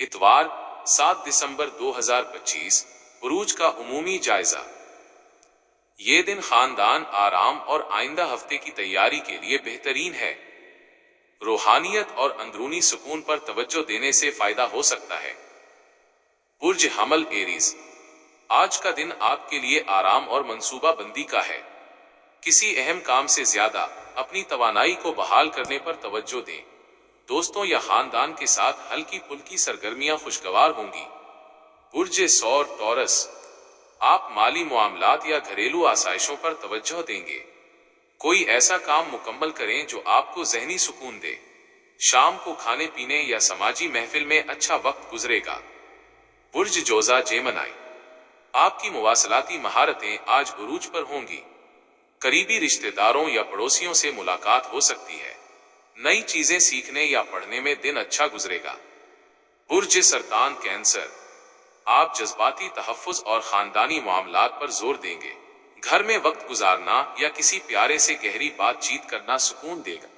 इतवार 7 दिसंबर 2025 उरूज का उमूमी जायजा। ये दिन खानदान, आराम और आइंदा हफ्ते की तैयारी के लिए बेहतरीन है। रूहानियत और अंदरूनी सुकून पर तवज्जो देने से फायदा हो सकता है। बुर्ज हमल एरीज, आज का दिन आपके लिए आराम और मंसूबा बंदी का है। किसी अहम काम से ज्यादा अपनी तवानाई को बहाल करने पर तवज्जो दें। दोस्तों या खानदान के साथ हल्की फुल्की सरगर्मियां खुशगवार होंगी। बुर्ज सौर टॉरस, आप माली मामलात या घरेलू आसाइशों पर तवज्जो देंगे। कोई ऐसा काम मुकम्मल करें जो आपको ज़हनी सुकून दे। शाम को खाने पीने या समाजी महफिल में अच्छा वक्त गुजरेगा। बुर्ज जोजा जेमनाई, आपकी मुवासलाती महारतें आज उरूज पर होंगी। करीबी रिश्तेदारों या पड़ोसियों से मुलाकात हो सकती है। नई चीजें सीखने या पढ़ने में दिन अच्छा गुजरेगा। बुर्ज सरतान कैंसर, आप जज्बाती तहफ्फुज और खानदानी मामलात पर जोर देंगे। घर में वक्त गुजारना या किसी प्यारे से गहरी बातचीत करना सुकून देगा।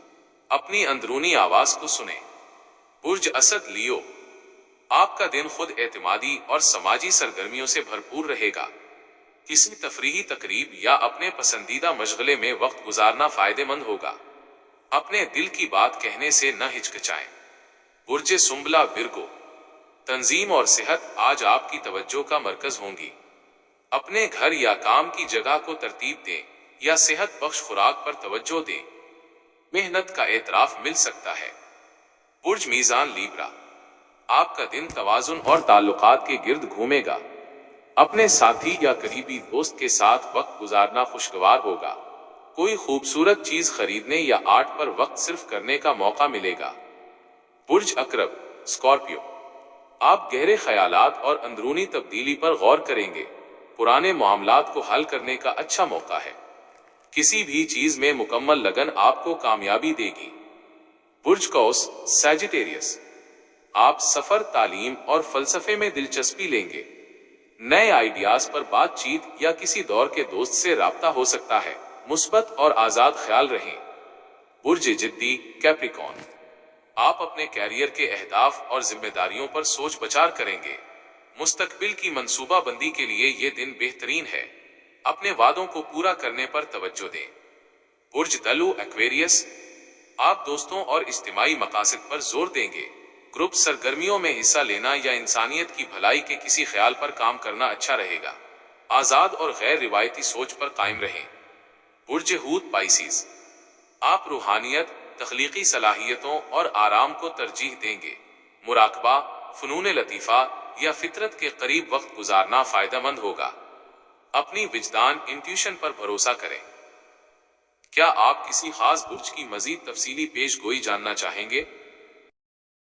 अपनी अंदरूनी आवाज को सुने। बुर्ज असद लियो, आपका दिन खुद एतमादी और समाजी सरगर्मियों से भरपूर रहेगा। किसी तफरीही तकरीब या अपने पसंदीदा मशगले में वक्त गुजारना फायदेमंद होगा। अपने दिल की बात कहने से न हिचकिचाएं। बुर्ज सुंबला विर्गो, तंजीम और सेहत आज आपकी तवज्जो का मरकज होंगी। अपने घर या काम की जगह को तरतीब दें या सेहत बख्श खुराक पर तवज्जो दें। मेहनत का एतराफ मिल सकता है। बुर्ज मीजान लीब्रा, आपका दिन तवाजुन और ताल्लुकात के गिर्द घूमेगा। अपने साथी या करीबी दोस्त के साथ वक्त गुजारना खुशगवार होगा। कोई खूबसूरत चीज खरीदने या आर्ट पर वक्त सिर्फ करने का मौका मिलेगा। बुर्ज अकरब स्कॉर्पियो, आप गहरे ख्यालात और अंदरूनी तब्दीली पर गौर करेंगे। पुराने मामलात को हल करने का अच्छा मौका है। किसी भी चीज में मुकम्मल लगन आपको कामयाबी देगी। बुर्ज कौस सैजिटेरियस, आप सफर, तालीम और फलसफे में दिलचस्पी लेंगे। नए आइडियाज पर बातचीत या किसी दौर के दोस्त से राब्ता हो सकता है। मुस्बत और आजाद ख्याल रहें। बुर्ज जिद्दी कैप्रिकॉर्न, आप अपने कैरियर के अहदाफ और जिम्मेदारियों पर सोच विचार करेंगे। मुस्तकबिल की मंसूबा बंदी के लिए ये दिन बेहतरीन है। अपने वादों को पूरा करने पर तवज्जो दें। बुर्ज दलु एक्वेरियस, आप दोस्तों और इज्तिमाई मकासद पर जोर देंगे। ग्रुप सरगर्मियों में हिस्सा लेना या इंसानियत की भलाई के किसी ख्याल पर काम करना अच्छा रहेगा। आजाद और गैर रिवायती सोच पर कायम रहें। बुर्ज हूत पाइसिस, आप रूहानियत, तख्लीकी सलाहियतों और आराम को तरजीह देंगे। मुराकबा, फनून लतीफा या फितरत के करीब वक्त गुजारना फायदेमंद होगा। अपनी विजदान इंट्यूशन पर भरोसा करें। क्या आप किसी खास बुर्ज की मजीद तफसीली पेश गोई जानना चाहेंगे?